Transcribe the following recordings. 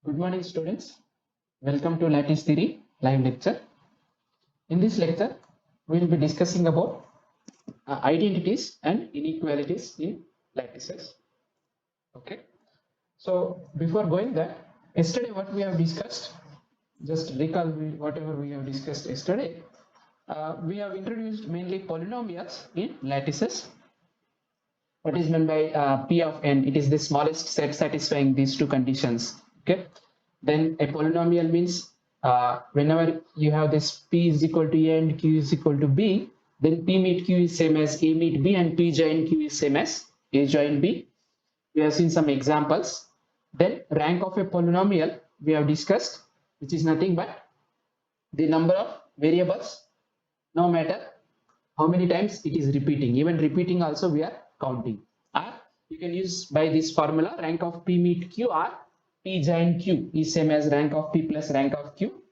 Good morning, students. Welcome to Lattice Theory live lecture. In this lecture, we will be discussing about identities and inequalities in lattices. Okay. So before going there, yesterday what we have discussed, just recall whatever we have discussed yesterday. We have introduced mainly polynomials in lattices. What is meant by P of n? It is the smallest set satisfying these two conditions. Okay. Then a polynomial means whenever you have this P is equal to A and Q is equal to B, then P meet Q is same as A meet B and P join Q is same as A join B. We have seen some examples. Then rank of a polynomial we have discussed, which is nothing but the number of variables, no matter how many times it is repeating. Even repeating also we are counting. Or you can use by this formula rank of P meet Q or P join Q is same as rank of P plus rank of Q.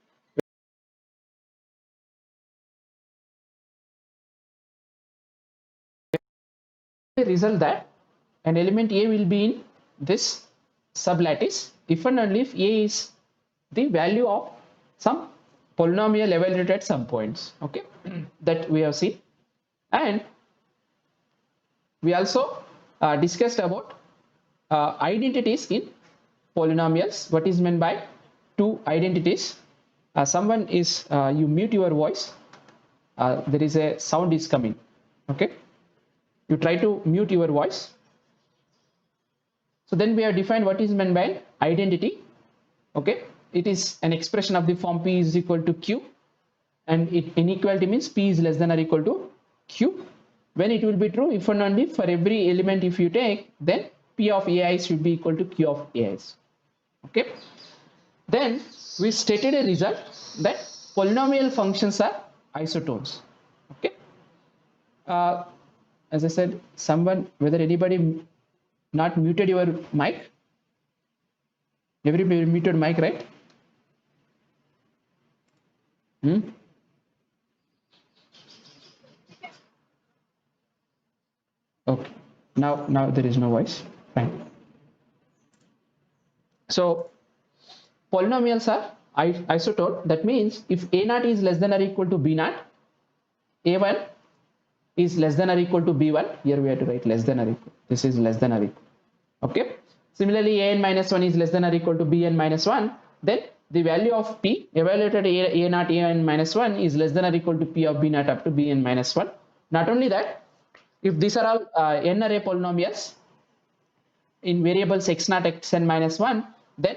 The result that an element A will be in this sublattice if and only if A is the value of some polynomial evaluated at some points. Okay, that we have seen. And we also discussed about identities in polynomials. What is meant by two identities? Someone is you mute your voice. There is a sound is coming. Okay, you try to mute your voice. So then we have defined what is meant by identity. Okay, it is an expression of the form P is equal to Q, and inequality means P is less than or equal to Q. When it will be true if and only for every element if you take, then P of AI should be equal to Q of AI. Okay. Then we stated a result that polynomial functions are isotones. Okay. As I said, whether anybody not muted your mic? Everybody muted mic, right? Okay. Now there is no voice. Fine. So polynomials are isotone. That means if a naught is less than or equal to b naught, a1 is less than or equal to b1. Here we have to write less than or equal. This is less than or equal. Okay. Similarly, an minus 1 is less than or equal to bn minus 1. Then the value of p evaluated a naught an minus 1 is less than or equal to p of b naught up to bn minus 1. Not only that, if these are all n array polynomials in variables x naught xn minus 1, then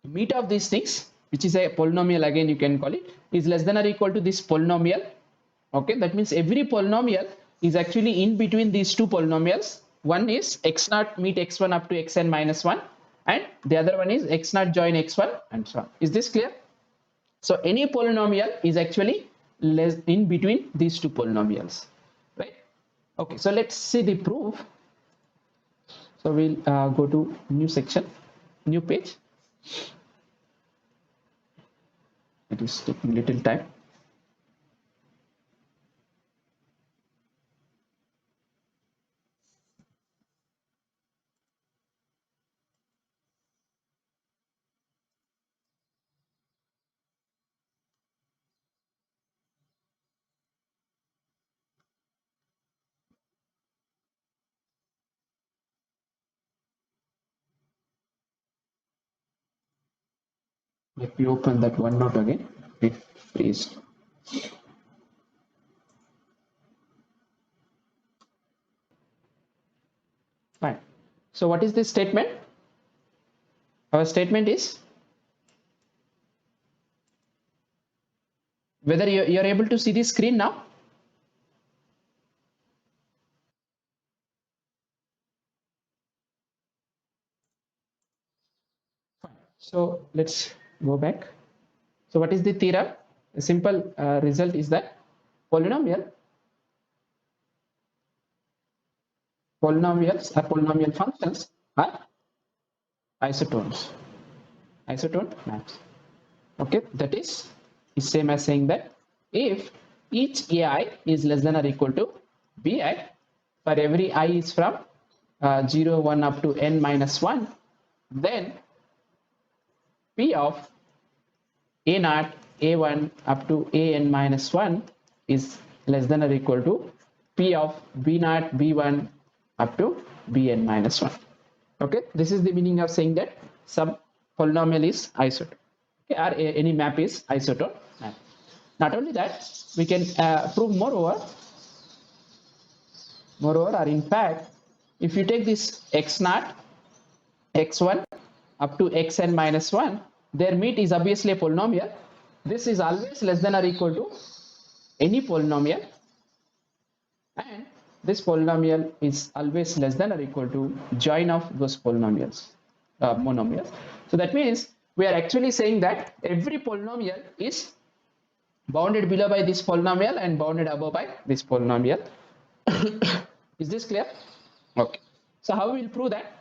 meet of these things, which is a polynomial, again you can call it, is less than or equal to this polynomial. Okay, that means every polynomial is actually in between these two polynomials. One is x naught meet x1 up to xn minus 1, and the other one is x naught join x1 and so on. Is this clear? So any polynomial is actually less in between these two polynomials, right? Okay, so let's see the proof. So we'll go to new section, new page. It is taking little time. Let me open that OneNote again. It freezed. Fine. So what is this statement? Our statement is whether you are able to see the screen now. Fine. So let's go back. So what is the theorem? A simple result is that polynomials or polynomial functions are isotones. Isotone maps. Okay, that is same as saying that if each ai is less than or equal to bi for every I is from 0 1 up to n minus 1, then P of a naught a1 up to an minus 1 is less than or equal to P of b naught b1 up to bn minus 1. Okay, this is the meaning of saying that some polynomial is isotone, okay, or any map is isotone map. Not only that, we can prove moreover, or in fact, if you take this x naught x1 up to xn minus 1, their meet is obviously a polynomial. This is always less than or equal to any polynomial, and this polynomial is always less than or equal to join of those polynomials, monomials. So that means we are actually saying that every polynomial is bounded below by this polynomial and bounded above by this polynomial. Is this clear? Okay. So how we will prove that?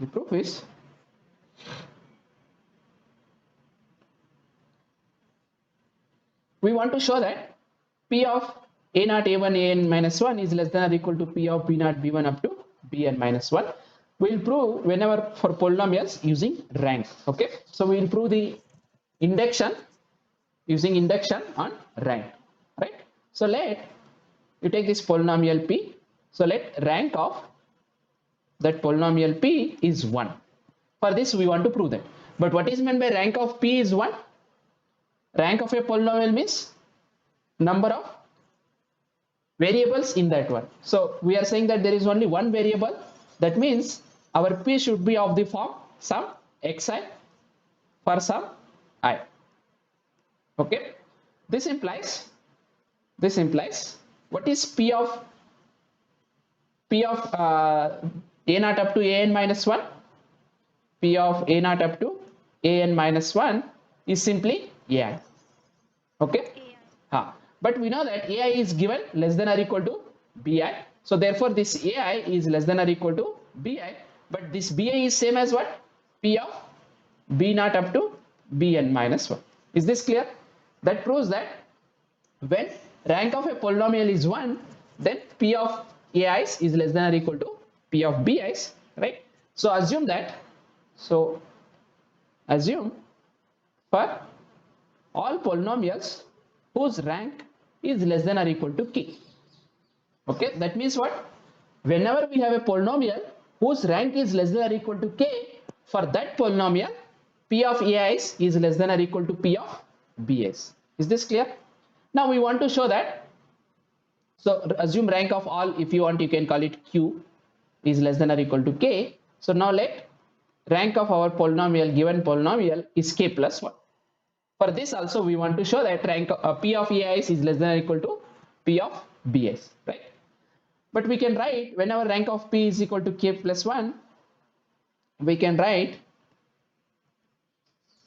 The proof is, we want to show that P of a naught a1 an minus 1 is less than or equal to P of b naught b1 up to bn minus 1. We will prove whenever for polynomials using rank. Okay. So we will prove the induction using induction on rank, right? So let you take this polynomial P. So let rank of that polynomial P is 1. For this we want to prove that. But what is meant by rank of P is 1? Rank of a polynomial means number of variables in that one. So we are saying that there is only one variable. That means our P should be of the form some xi for some I. Okay. This implies what is P of a naught up to an minus 1? P of a naught up to an minus 1 is simply ai. Okay. But we know that ai is given less than or equal to bi. So therefore this ai is less than or equal to bi. But this bi is same as what? P of b naught up to bn minus 1. Is this clear? That proves that when rank of a polynomial is 1, then P of ai's is less than or equal to P of bi's, right? So assume that, assume for all polynomials whose rank is less than or equal to k. Okay, that means what? Whenever we have a polynomial whose rank is less than or equal to k, for that polynomial P of ai's is less than or equal to P of b's. Is this clear? Now we want to show that. So assume rank of all, if you want you can call it q, is less than or equal to k. So now let rank of our polynomial, given polynomial, is k plus 1. For this also we want to show that rank P of ai's is less than or equal to P of b's, right? But we can write whenever rank of P is equal to k plus 1, we can write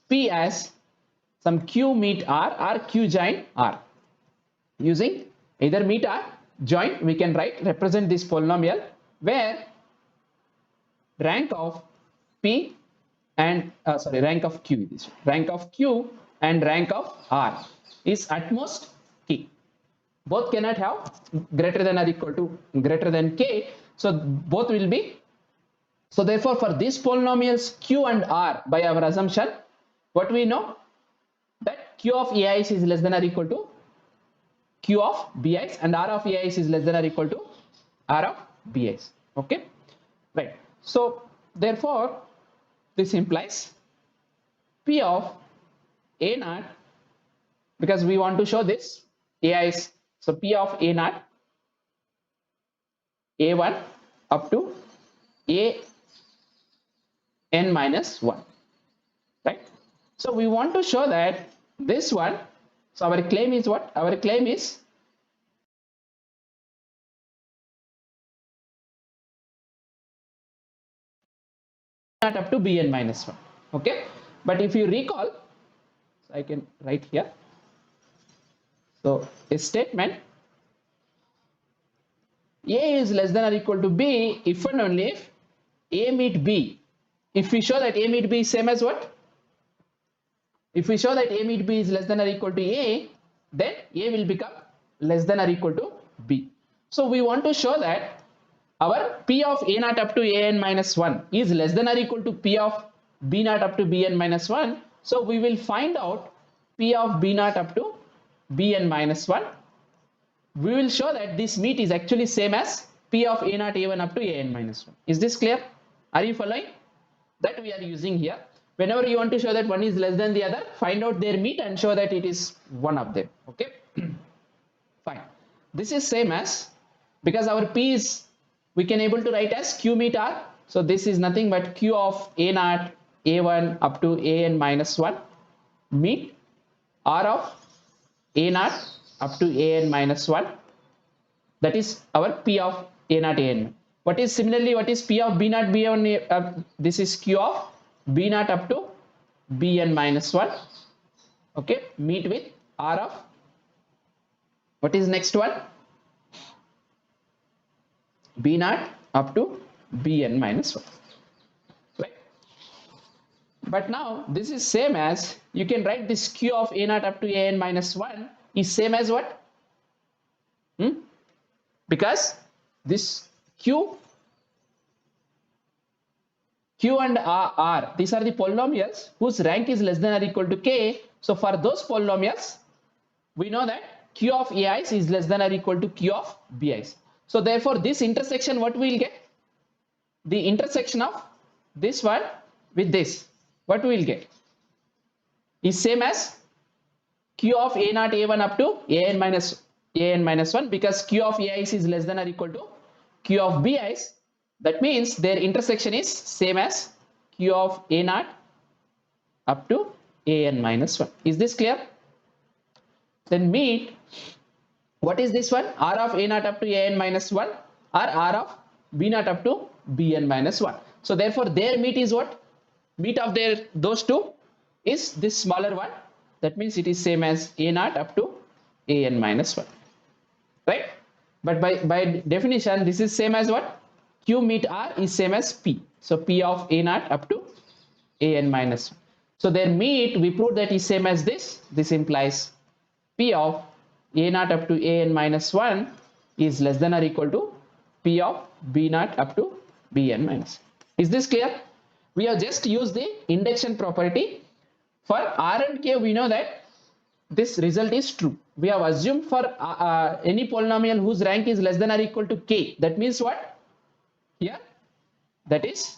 P as some q meet r or q join r. Using either meet or join, we can represent this polynomial where rank of P and rank of Q, rank of Q and rank of R is at most k. Both cannot have greater than or equal to greater than k. So both will be. So therefore for these polynomials Q and R, by our assumption, what we know, that Q of ai's is less than or equal to Q of bi's and R of ai's is less than or equal to R of bi's. Okay, right. So therefore this implies P of a naught, because we want to show this ai's, so P of a naught a1 up to a n minus 1, right? So we want to show that this one, so our claim is what? Our claim is not up to bn minus 1. Okay, but if you recall, so I can write here, so a statement a is less than or equal to b if and only if a meet b. If we show that a meet b is same as what? If we show that a meet b is less than or equal to a, then a will become less than or equal to b. So we want to show that our P of a naught up to an minus 1 is less than or equal to P of b naught up to bn minus 1. So we will find out p of b naught up to bn minus 1. We will show that this meet is actually same as p of a naught a1 up to an minus 1. Is this clear? Are you following? That we are using here. Whenever you want to show that one is less than the other, find out their meet and show that it is one of them. Okay. Fine. This is same as, because our p is, we can able to write as q meet r. So this is nothing but q of a naught a1 up to an minus 1 meet r of a naught up to an minus 1. That is our p of a naught an. What is similarly, what is p of b naught b1? This is q of b naught up to bn minus 1. Okay, meet with r of, what is next one? B naught up to bn minus 1. Right? But now this is same as, you can write this q of a naught up to an minus 1 is same as what? Because this q and r, these are the polynomials whose rank is less than or equal to k. So for those polynomials, we know that q of ai's is less than or equal to q of bi's. So therefore this intersection, what we will get? The intersection of this one with this, what we will get? Is same as q of a naught a1 up to an minus 1, because q of ai's is less than or equal to q of bi's. That means their intersection is same as q of a naught up to an minus 1. Is this clear? Then meet, what is this one? R of a naught up to an minus 1 or r of b naught up to bn minus 1. So therefore their meet is what? Meet of those two is this smaller one. That means it is same as a naught up to an minus 1. Right? But by definition, this is same as what? Q meet r is same as p. So p of a naught up to an minus 1. So their meet, we proved that is same as this. This implies p of a naught up to an minus 1 is less than or equal to p of b naught up to bn minus 1. Is this clear? We have just used the induction property. For r and k, we know that this result is true. We have assumed for any polynomial whose rank is less than or equal to k. That means what? Here, that is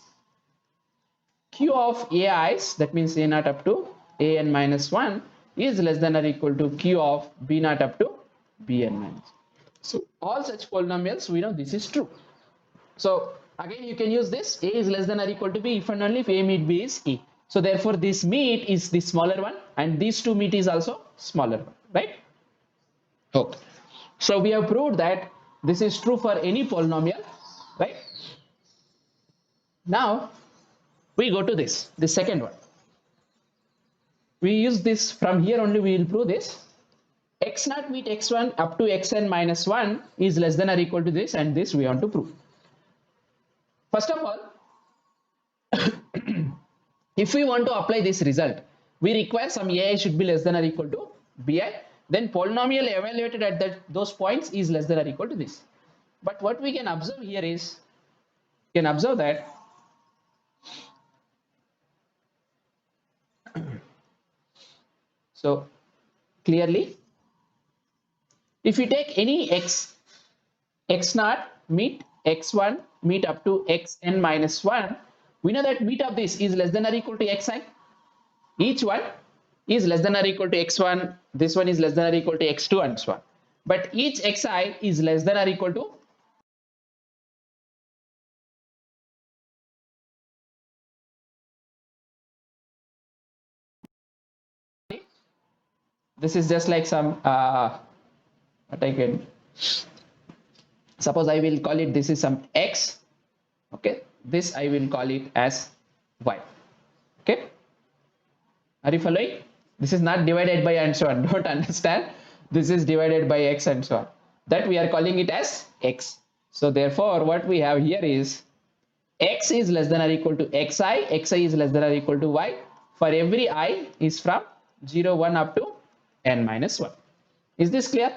q of ai's, that means a naught up to an minus 1 is less than or equal to q of b naught up to bn minus 1. So all such polynomials, we know this is true. So again you can use this, a is less than or equal to b if and only if a meet b is a. So therefore this meet is the smaller one and these two meet is also smaller one, right? Okay. So we have proved that this is true for any polynomial, right? Now we go to this second one. We use this from here only, we will prove this. X naught meet x1 up to xn minus 1 is less than or equal to this, and this we want to prove. First of all, if we want to apply this result, we require some ai should be less than or equal to bi. Then polynomial evaluated at those points is less than or equal to this. But what we can observe here is, you can observe that so clearly, if you take any x naught meet x1 meet up to xn minus 1, we know that meet of this is less than or equal to xi. Each one is less than or equal to x1, this one is less than or equal to x2 and so on. But each xi is less than or equal to this is just like some what I can, suppose I will call it, this is some x, okay, this I will call it as y. Okay, are you following? This is not divided by and so on, don't understand, this is divided by x and so on, that we are calling it as x. So therefore what we have here is x is less than or equal to xi is less than or equal to y for every I is from 0 1 up to n minus 1. Is this clear?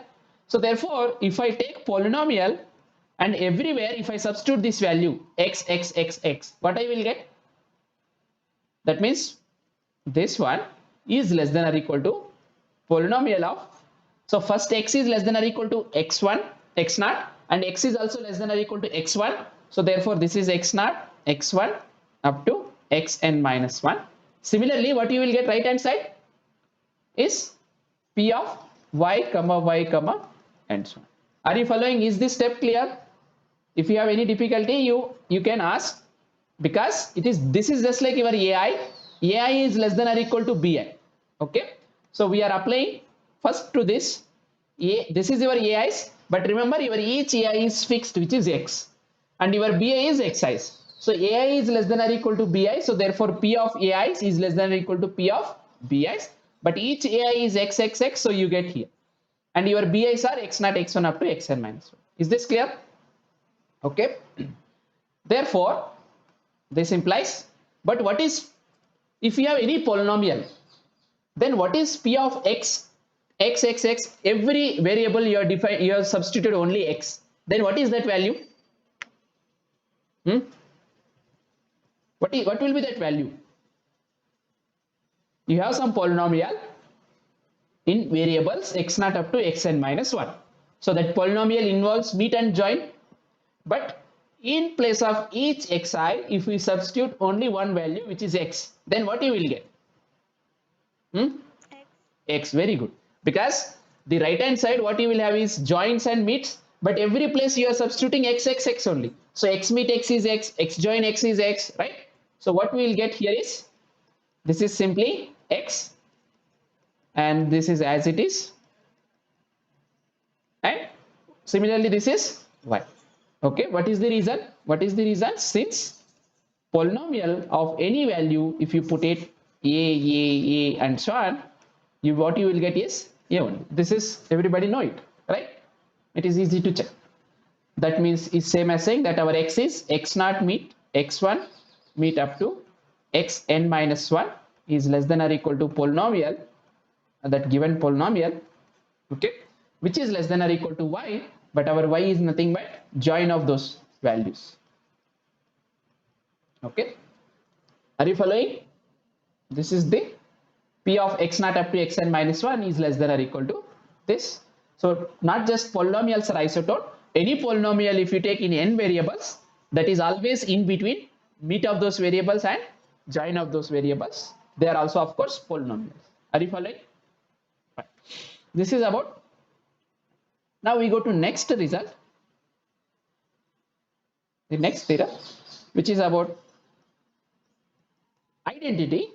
So therefore if I take polynomial and everywhere if I substitute this value x, what I will get? That means this one is less than or equal to polynomial of, so first x is less than or equal to x1 x naught, and x is also less than or equal to x1, so therefore this is x naught x1 up to xn minus 1. Similarly, what you will get right hand side is p of y comma and so on. Are you following? Is this step clear? If you have any difficulty, you can ask, because this is just like your ai is less than or equal to bi. Okay, so we are applying first to this this is your ais, but remember your each ai is fixed, which is x, and your bi is xi's. So ai is less than or equal to bi, so therefore p of ais is less than or equal to p of bi's, but each ai is xxx, so you get here, and your bi's are x naught x1 up to xn minus 1. Is this clear? Okay, therefore this implies, but what is, if you have any polynomial, then what is p of x every variable you have substituted only x, then what is that value? What will be that value? You have some polynomial in variables x naught up to xn minus 1, so that polynomial involves meet and join, but in place of each xi, if we substitute only one value, which is x, then what you will get? X. Very good, because the right hand side what you will have is joins and meets, but every place you are substituting x only, so x meet x is x join x is x, right? So what we will get here is, this is simply x, and this is as it is, and similarly this is y. Okay, what is the reason? Since polynomial of any value, if you put it a and so on, what you will get is a only. This is, everybody know it, right? It is easy to check. That means it's same as saying that our x is x naught meet x1 meet up to xn minus 1 is less than or equal to polynomial, that given polynomial, okay, which is less than or equal to y, but our y is nothing but join of those values. Okay, are you following? This is the p of x naught up to xn minus 1 is less than or equal to this. So not just polynomials are isotone, any polynomial if you take in n variables, that is always in between meet of those variables and join of those variables, they are also of course polynomials. Are you following? Fine. This is about. Now we go to next result, the next theorem, which is about identity.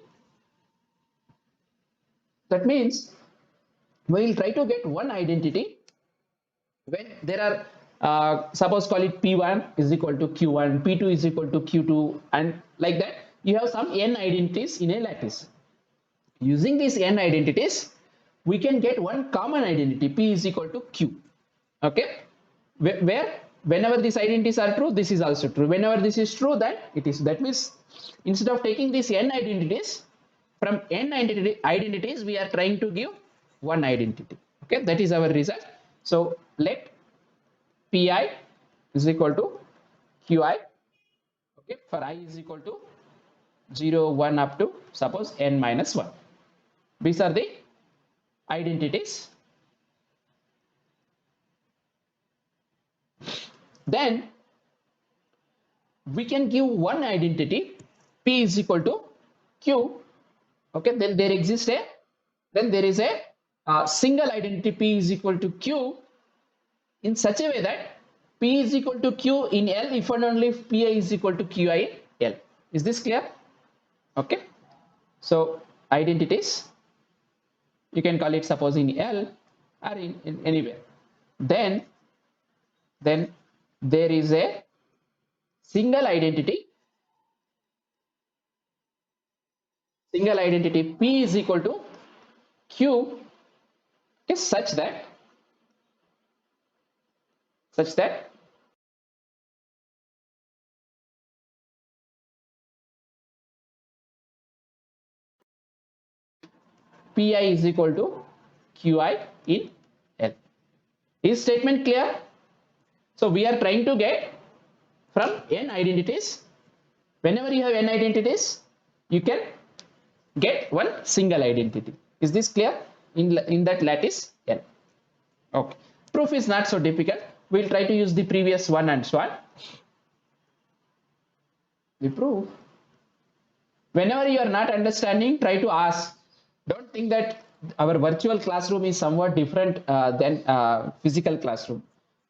That means we will try to get one identity when there are suppose call it p1 is equal to q1, p2 is equal to q2, and like that you have some n identities in a lattice. Using these n identities, we can get one common identity, p is equal to q. Okay, where whenever these identities are true, this is also true. Whenever this is true, then it is. That means instead of taking these n identities, from n identities we are trying to give one identity. Okay, that is our result. So let pi is equal to qi, okay, for I is equal to 0 1 up to suppose n minus 1. These are the identities. Then we can give one identity, p is equal to q. Okay, then there is a single identity, p is equal to q, in such a way that p is equal to q in L if and only if pi is equal to qi in L. Is this clear? Okay, so identities you can call it suppose in L or in anywhere. Then there is a single identity p is equal to q is such that pi is equal to qi in L. Is statement clear? So we are trying to get from n identities. Whenever you have n identities, you can get one single identity. Is this clear? In that lattice L. Okay. Proof is not so difficult. We'll try to use the previous one and so on. The proof. Whenever you are not understanding, try to ask. Don't think that our virtual classroom is somewhat different than physical classroom.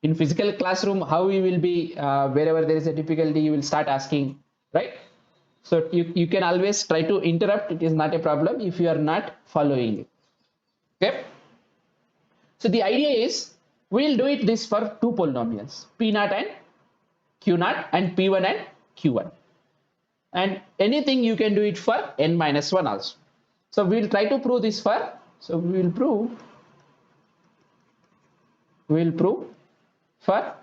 In physical classroom, how we will be, wherever there is a difficulty, you will start asking, right? So you can always try to interrupt. It is not a problem if you are not following it. Okay. So the idea is we'll do it this for two polynomials, P0 and Q0 and P1 and Q1. And anything you can do it for n minus 1 also. So we'll try to prove this for, so we'll prove for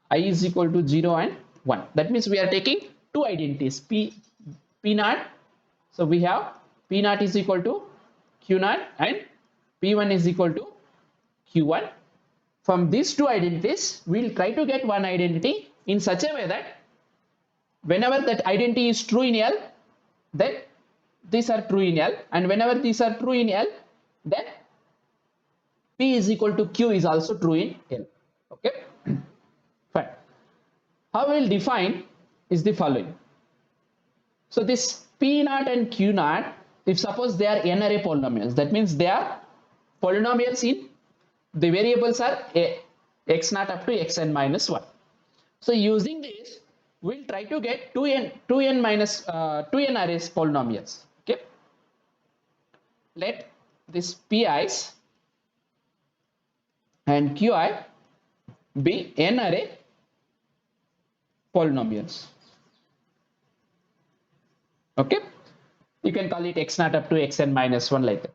I is equal to 0 and 1. That means we are taking two identities, P0. So we have P0 is equal to Q0 and P1 is equal to Q1. From these two identities, we'll try to get one identity in such a way that whenever that identity is true in L, then these are true in L, and whenever these are true in L, then P is equal to Q is also true in L. Okay, fine. How we'll define is the following. So this P0 and Q0, if suppose they are n array polynomials, that means they are polynomials in the variables are x0 up to xn minus 1. So using this, we'll try to get 2n arrays polynomials. Okay, let this pi's and qi be n array polynomials. Okay, you can call it x0 up to xn minus 1 like that.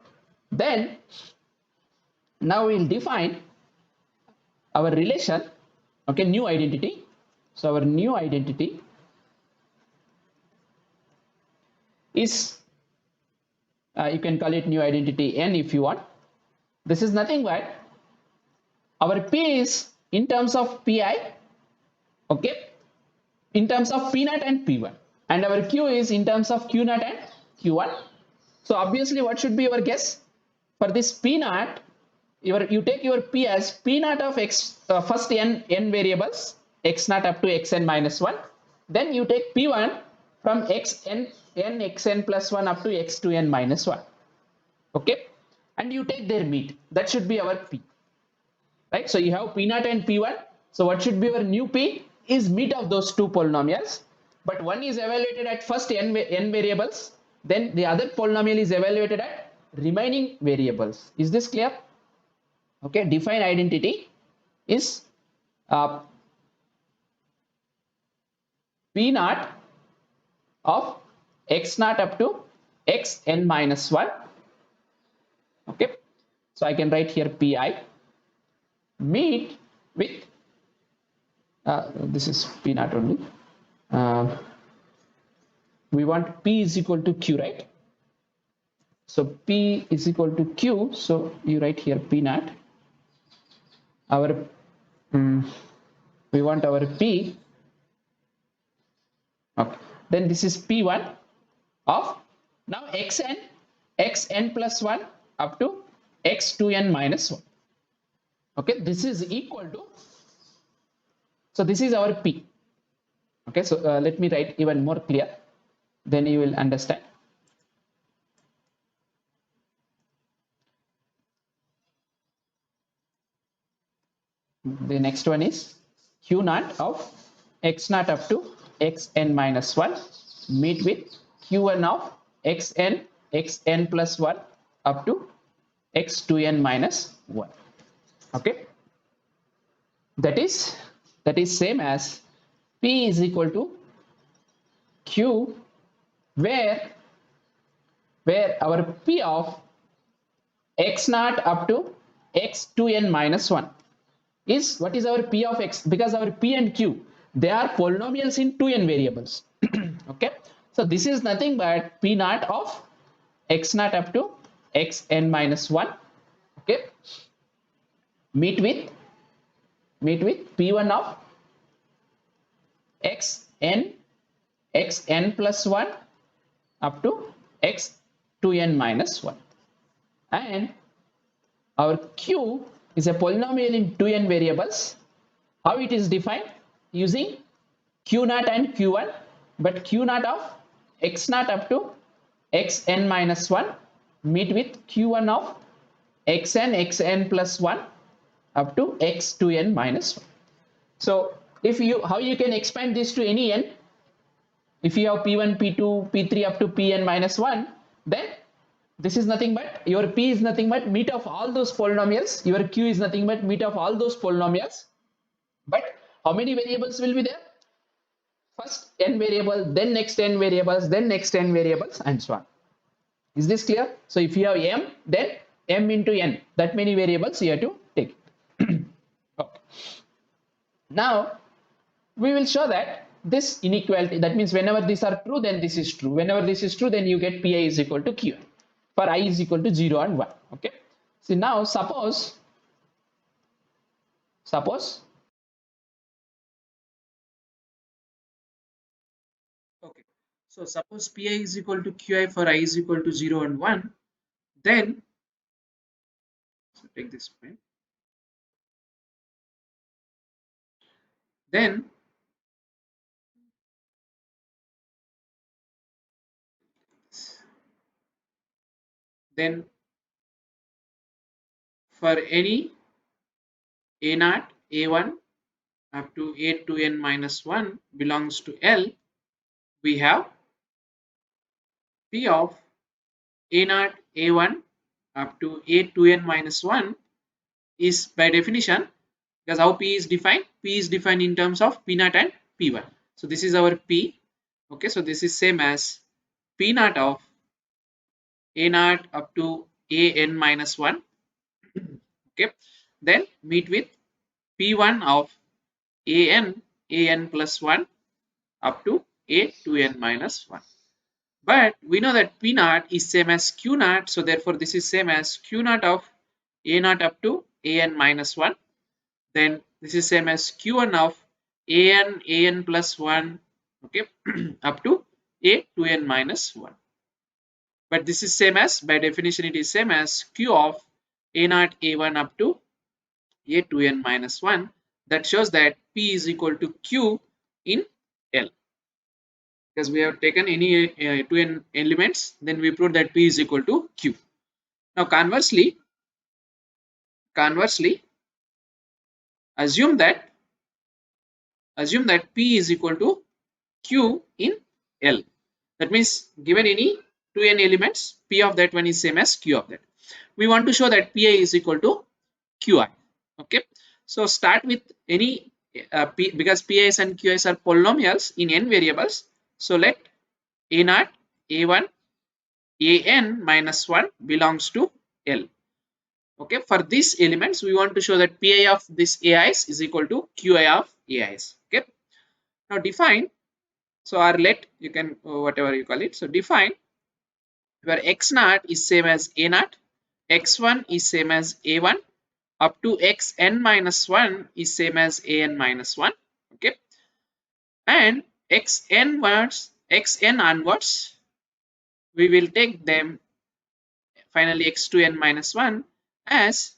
Then now we'll define our relation, okay, new identity. So our new identity is, you can call it new identity n if you want. This is nothing but our P is in terms of Pi, okay, in terms of P0 and P1, and our Q is in terms of Q0 and Q1. So obviously what should be your guess for this P0? You take your P as P0 of x, first n variables, x0 up to xn minus 1. Then you take P1 from xn plus 1 up to x2n minus 1. Okay, and you take their meet. That should be our P. Right? So you have P0 and P1. So what should be our new P is meet of those two polynomials. But one is evaluated at first n variables. Then the other polynomial is evaluated at remaining variables. Is this clear? Okay, define identity is P0 of x0 up to xn minus 1. Okay, so I can write here Pi meet with this is P0 only. We want P is equal to Q, right? So P is equal to Q. So you write here P0. Our we want our P. Okay. Then this is P1 of now xn plus 1 up to x2n minus 1. Okay, this is equal to, so this is our P. Okay, so let me write even more clear, then you will understand. The next one is Q0 of x0 up to xn minus 1 meet with Q1 of xn plus 1 up to x2n minus 1. Okay, that is same as P is equal to Q, where our P of x0 up to x2n minus 1 is, what is our P of x? Because our P and Q, they are polynomials in 2n variables. Okay, so this is nothing but P0 of x0 up to xn minus 1. Okay, meet with P1 of xn plus 1 up to 2n minus 1. And our q is a polynomial in 2n variables. How it is defined? Using q naught and q1, but q naught of x naught up to xn minus 1 meet with q1 of xn plus 1 up to x2n minus 1. So if you, how you can expand this to any n? If you have p1, p2, p3 up to pn minus 1, then this is nothing but, your p is nothing but meet of all those polynomials, your q is nothing but meet of all those polynomials. But how many variables will be there? First n variable, then next n variables, then next n variables, and so on. Is this clear? So if you have m, then m into n, that many variables you have to take it. Okay. Now we will show that this inequality, that means whenever these are true, then this is true. Whenever this is true, then you get pi is equal to qi for I is equal to 0 and 1. Okay. So now suppose okay, so suppose pi is equal to qi for I is equal to 0 and 1, then so take this point, then for any a naught a1 up to a to n minus 1 belongs to L, we have p of a naught a1 up to a to n minus 1 is by definition, because how p is defined? P is defined in terms of p naught and p1. So this is our p. Okay, so this is same as p naught of a naught up to a n minus 1. Okay, then meet with p1 of an plus 1 up to a to n minus 1. But we know that p naught is same as q naught, so therefore this is same as q naught of a naught up to an minus 1. Then this is same as q1 of an plus 1, okay, up to a to n minus 1. But this is same as, by definition it is same as q of a naught a1 up to a to n minus 1. That shows that p is equal to q in L, because we have taken any 2n elements, then we prove that p is equal to q. Now conversely assume that p is equal to q in L. That means given any 2n elements, p of that one is same as q of that. We want to show that pi is equal to qi. Okay, so start with any p, because pi's and qis are polynomials in n variables. So let a naught a1 an minus 1 belongs to L. Okay, for these elements we want to show that pi of this ais is equal to qi of ais. Okay, now define, so or let, you can whatever you call it, so define where x naught is same as a naught, x1 is same as a1, up to xn minus 1 is same as an minus 1. Okay, and xn onwards we will take them finally x to n minus 1 as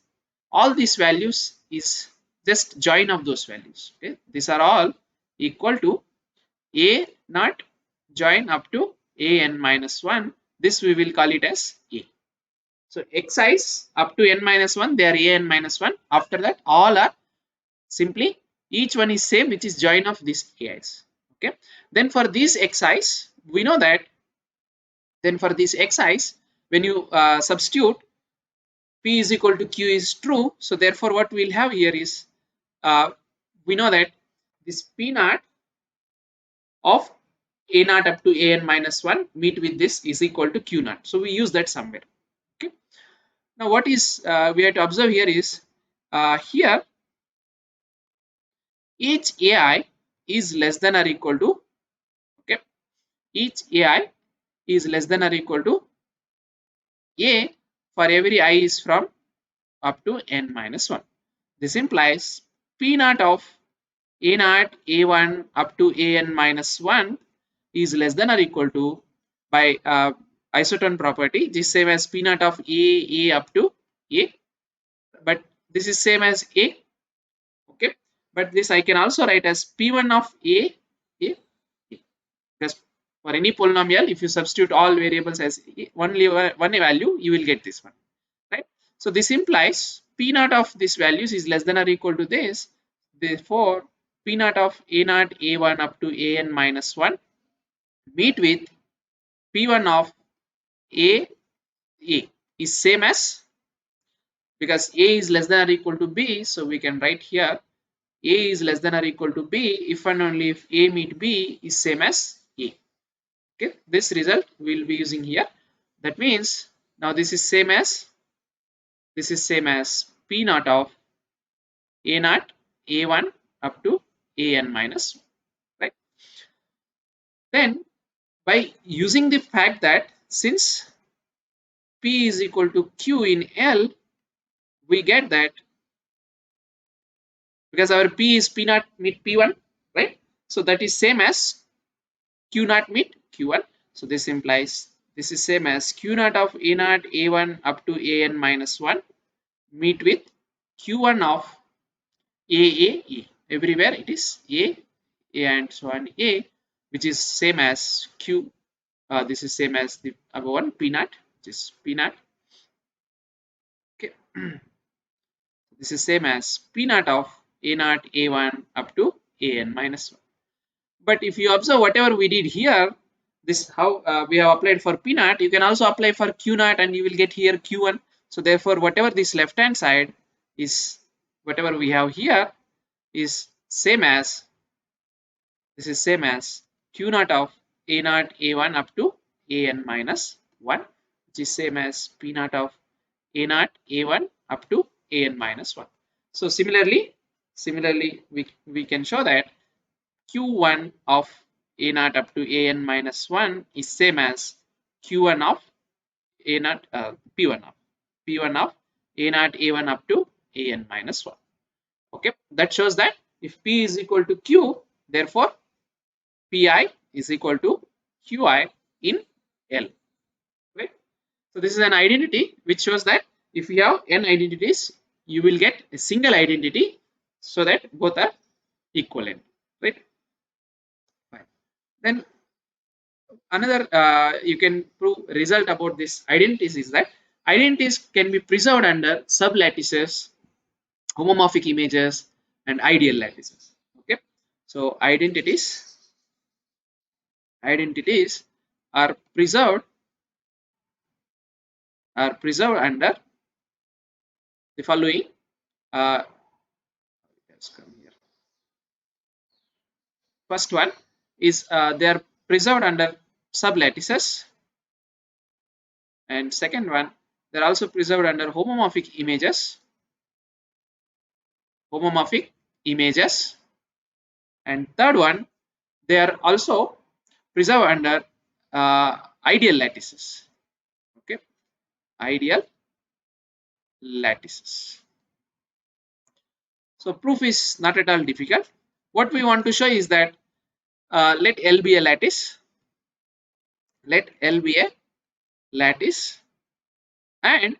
all these values is just join of those values. Okay, these are all equal to a naught join up to an minus 1. This we will call it as a. So xi's up to n minus 1, they are an minus 1. After that all are simply each one is same, which is join of these ais. Okay, then for these xi's we know that, then for these xi's when you substitute p is equal to q is true, so therefore what we'll have here is we know that this p naught of a naught up to an minus 1 meet with this is equal to q naught, so we use that somewhere. Okay, now what is we have to observe here is here each ai is less than or equal to, okay, each ai is less than or equal to a for every I is from up to n minus 1. This implies p naught of a naught a1 up to an minus 1 is less than or equal to, by isotone property. This is same as P naught of A up to A, but this is same as A. Okay, but this I can also write as P1 of A, because for any polynomial, if you substitute all variables as one value, you will get this one, right? So this implies P naught of these values is less than or equal to this. Therefore, P naught of A naught A1 up to AN minus 1 meet with P1 of A is same as, because A is less than or equal to B, so we can write here A is less than or equal to B if and only if A meet B is same as A. Okay, this result we will be using here. That means now this is same as P naught of A naught A1 up to AN minus 1, right? Then by using the fact that since P is equal to Q in L, we get that because our P is P naught meet P1, right? So that is same as Q naught meet Q1. So this implies this is same as Q naught of A naught A1 up to AN minus 1 meet with Q1 of A. Everywhere it is A and so on A, which is same as Q. This is same as the above one P naught, which is P naught. Okay, this is same as P naught of A naught A1 up to AN minus 1. But if you observe whatever we did here, this how we have applied for P naught, you can also apply for Q naught and you will get here Q1. So therefore, whatever this left hand side is, whatever we have here is same as, this is same as Q naught of A naught A1 up to AN minus 1, which is same as P naught of A naught A1 up to AN minus 1. So similarly we can show that Q1 of A naught up to AN minus 1 is same as Q1 of A naught P1 of A naught A1 up to AN minus 1. Okay, that shows that if P is equal to Q, therefore Pi is equal to Qi in L. Right? So this is an identity which shows that if you have n identities, you will get a single identity so that both are equivalent. Right? Fine. Then another you can prove result about this identities is that identities can be preserved under sublattices, homomorphic images, and ideal lattices. Okay, so identities are preserved under the following. Let's come here. First one is they are preserved under sublattices, and second one they are also preserved under homomorphic images, and third one they are also preserved under ideal lattices. Okay, ideal lattices. So proof is not at all difficult. What we want to show is that let L be a lattice. Let L be a lattice, and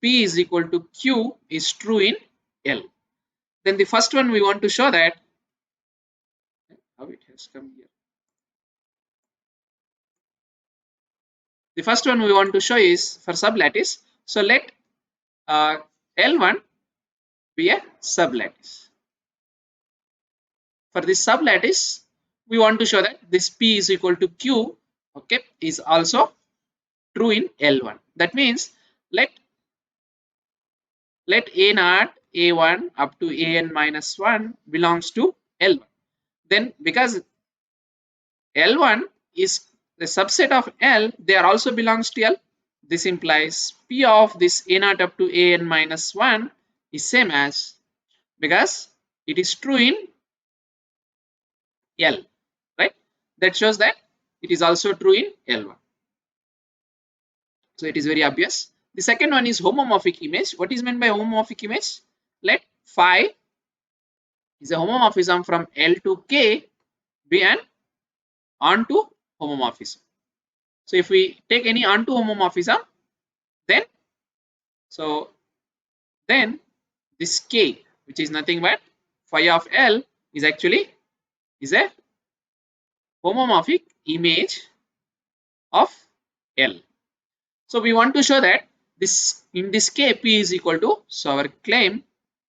P is equal to Q is true in L. Then the first one we want to show that how it has come here. The first one we want to show is for sublattice. So let L1 be a sublattice. For this sublattice, we want to show that this P is equal to Q, okay, is also true in L1. That means let A naught A1 up to AN minus 1 belongs to L1. Then because L1 is the subset of L, they are also belongs to L. This implies P of this A naught up to AN minus 1 is same as, because it is true in L, right? That shows that it is also true in L1. So it is very obvious. The second one is homomorphic image. What is meant by homomorphic image? Let phi is a homomorphism from L to K be an onto homomorphism. So if we take any onto homomorphism, then then this K, which is nothing but phi of L, is actually is a homomorphic image of L. So we want to show that this in this K, P is equal to, so our claim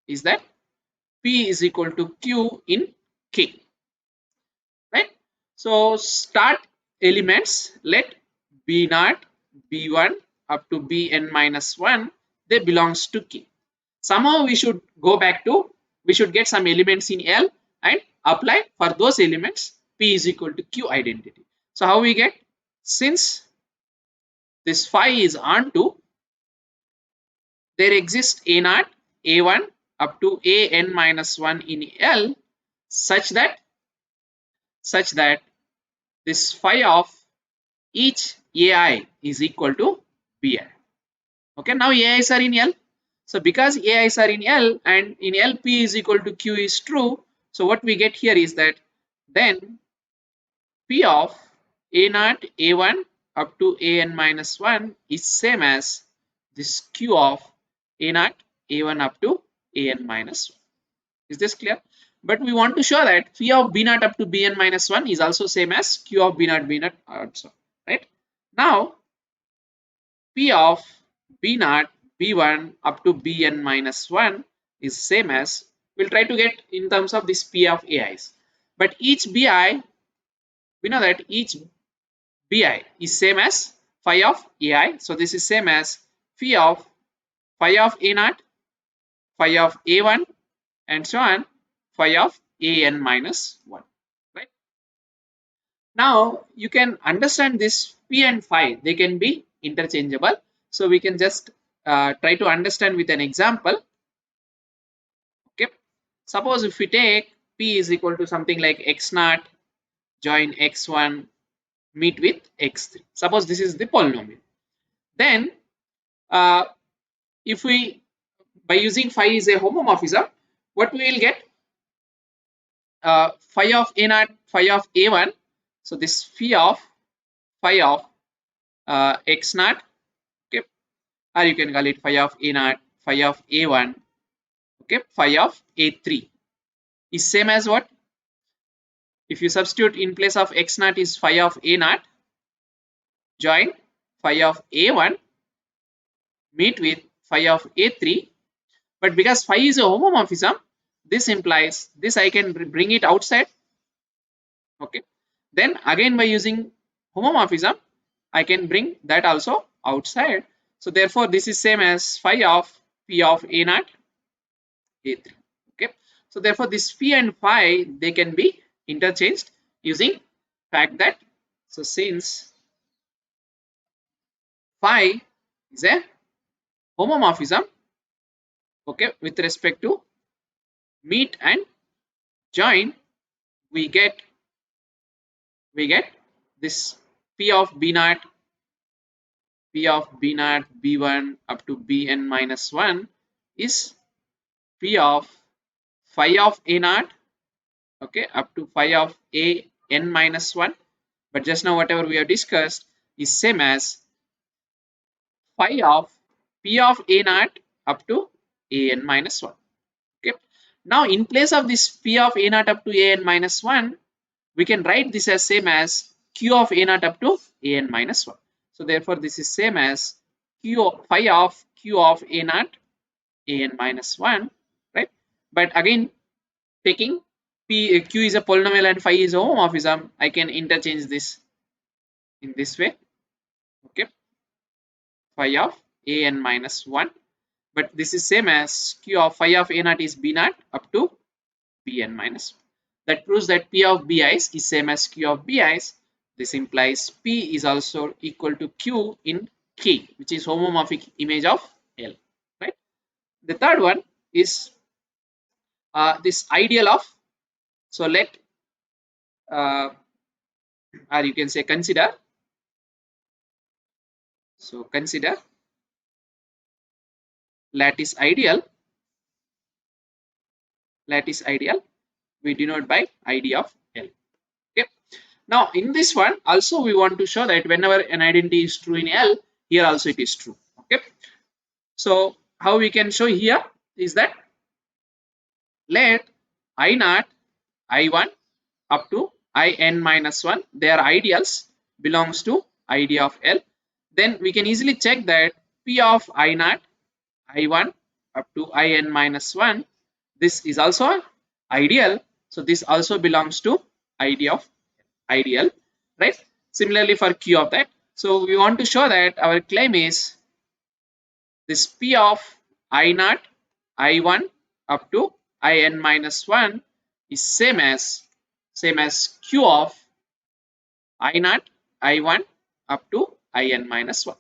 is that P is equal to Q in K, right? So start elements, let B naught, B1 up to Bn minus 1, they belongs to K. Somehow we should go back to, we should get some elements in L and apply for those elements P is equal to Q identity. So how we get, since this phi is onto, there exists A naught, A1 up to An minus 1 in L such that this phi of each AI is equal to Bi. Okay, now AIs are in L. So because AIs are in L and in L P is equal to Q is true, so what we get here is that then P of A naught A1 up to An minus 1 is same as this Q of A naught A1 up to An minus 1. Is this clear? But we want to show that phi of B naught up to Bn minus 1 is also same as Q of B naught also, right? Now P of B naught B1 up to Bn minus 1 is same as, we'll try to get in terms of this P of AIs. But each Bi, we know that each Bi is same as phi of AI. So this is same as phi of A naught, phi of A1 and so on, phi of An minus 1, right? Now you can understand this P and phi, they can be interchangeable. So we can just try to understand with an example. Okay, suppose if we take P is equal to something like x naught join x1 meet with x3. Suppose this is the polynomial. Then if we, by using phi is a homomorphism, what we will get, phi of A naught, phi of A1. So this phi of x naught, okay, or you can call it phi of A naught, phi of A1, okay, phi of A3 is same as what? If you substitute in place of x naught is phi of A naught join phi of A1 meet with phi of A3, but because phi is a homomorphism, this implies this I can bring it outside. Okay, then again by using homomorphism I can bring that also outside. So therefore this is same as phi of P of A naught A3. Okay, so therefore this phi and phi, they can be interchanged using fact that, so since phi is a homomorphism, okay, with respect to meet and join, we get this P of B naught B1 up to Bn minus 1 is P of phi of A naught, okay, up to phi of An minus 1. But just now whatever we have discussed is same as phi of P of A naught up to An minus 1. Okay. Now in place of this P of A naught up to An minus 1, we can write this as same as Q of A naught up to An minus 1. So therefore this is same as phi of Q of A naught An minus 1, right? But again, taking Q is a polynomial and phi is a homomorphism, I can interchange this in this way. Okay, phi of An minus 1, but this is same as Q of phi of A naught is B naught up to Bn minus 1. That proves that P of Bi's is same as Q of Bi's. This implies P is also equal to Q in K, which is homomorphic image of L, right? The third one is this ideal of, so let or you can say consider, so consider lattice ideal we denote by id of L. Okay, Now in this one also we want to show that whenever an identity is true in L, here also it is true. Okay. So how we can show here is that let I naught, I1 up to In minus 1, their ideals belongs to ID of L. Then we can easily check that P of I naught, I1 up to In minus 1, this is also ideal. So this also belongs to ID of ideal, right? Similarly for Q of that. So we want to show that our claim is this P of I naught, I1 up to In minus 1 is same as Q of I naught, I1 up to In minus 1.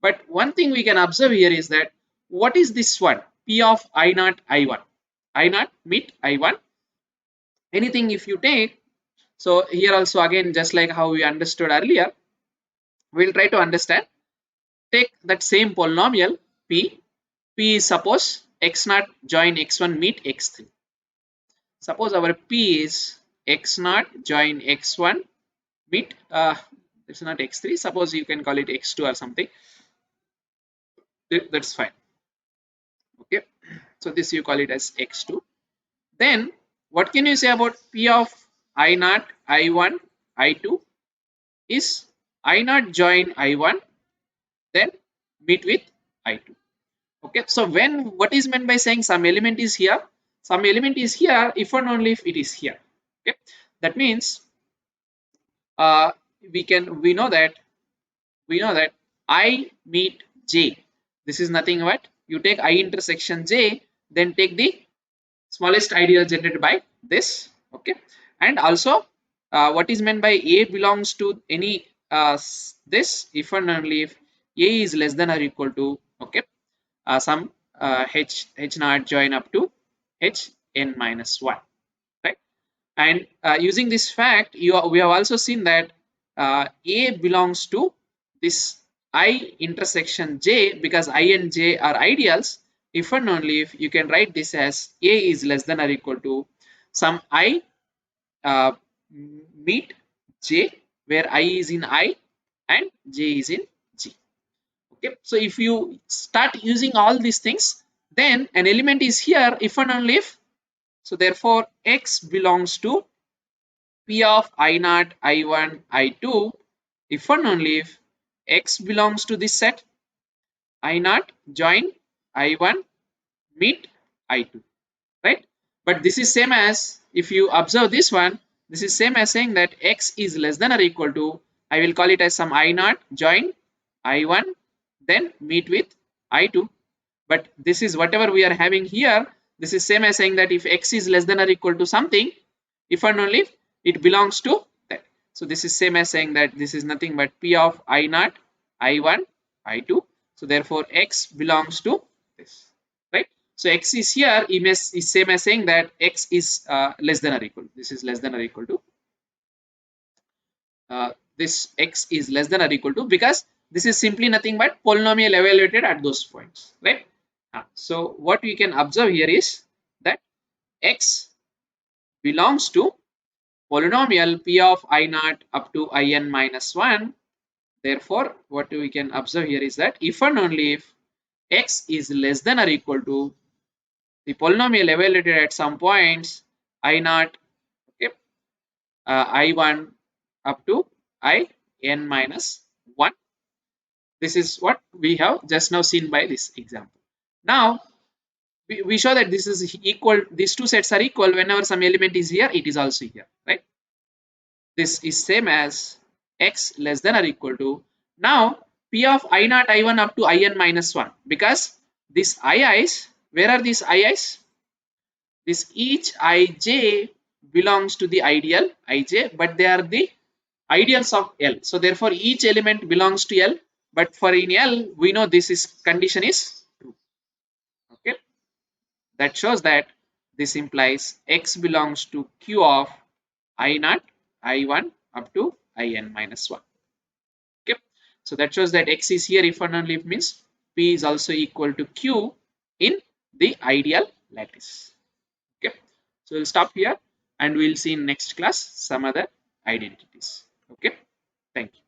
But one thing we can observe here is that what is this one? P of I naught, I1. I naught meet I1. Anything if you take, so here also again just like how we understood earlier, we'll try to understand. Take that same polynomial P. P is suppose x0 join x1 meet x3. Suppose our P is x0 join x1 meet it's not x3, suppose you can call it x2 or something, that's fine. Okay, so this you call it as x2. Then what can you say about P of I0, I1, I2 is I0 join I1 then meet with I2. Okay, so when what is meant by saying some element is here, some element is here if and only if it is here. Okay, that means we know that I meet J. This is nothing but you take I intersection J, then take the smallest ideal generated by this. Okay, and also what is meant by A belongs to any this if and only if A is less than or equal to, okay, some h naught join up to h n minus 1, right? And using this fact, we have also seen that A belongs to this I intersection J because I and J are ideals if and only if you can write this as A is less than or equal to some I uh, meet J where I is in I and J is in G. Okay, so if you start using all these things, then an element is here if and only if, so therefore X belongs to P of I0, I1, I2 if and only if X belongs to this set, I0 join I1 meet I2, right? But this is same as if you observe this one, this is same as saying that X is less than or equal to, I will call it as some I0 join I1 then meet with I2. But this is whatever we are having here, this is same as saying that if X is less than or equal to something, if and only if it belongs to that. So this is same as saying that this is nothing but P of I0, I1, I2. So therefore X belongs to this, right? So X is here is same as saying that X is less than or equal. This is less than or equal to this X is less than or equal to, because this is simply nothing but polynomial evaluated at those points, right? So what we can observe here is that X belongs to polynomial P of I0 up to In minus 1. Therefore, what we can observe here is that if and only if X is less than or equal to the polynomial evaluated at some points I0, okay, I1 up to In minus 1. This is what we have just now seen by this example. Now we show that this is equal, these two sets are equal whenever some element is here, it is also here, right? This is same as X less than or equal to, now P of I0, I1 up to In minus 1, because these i's, where are these i's? This each ij belongs to the ideal ij, but they are the ideals of L. So therefore each element belongs to L, but for in L we know this is condition is true. Okay, that shows that this implies X belongs to Q of I0, I1 up to In minus 1. Okay, so that shows that X is here if and only if means P is also equal to Q in the ideal lattice. Okay, so we'll stop here and we'll see in next class some other identities. Okay, thank you.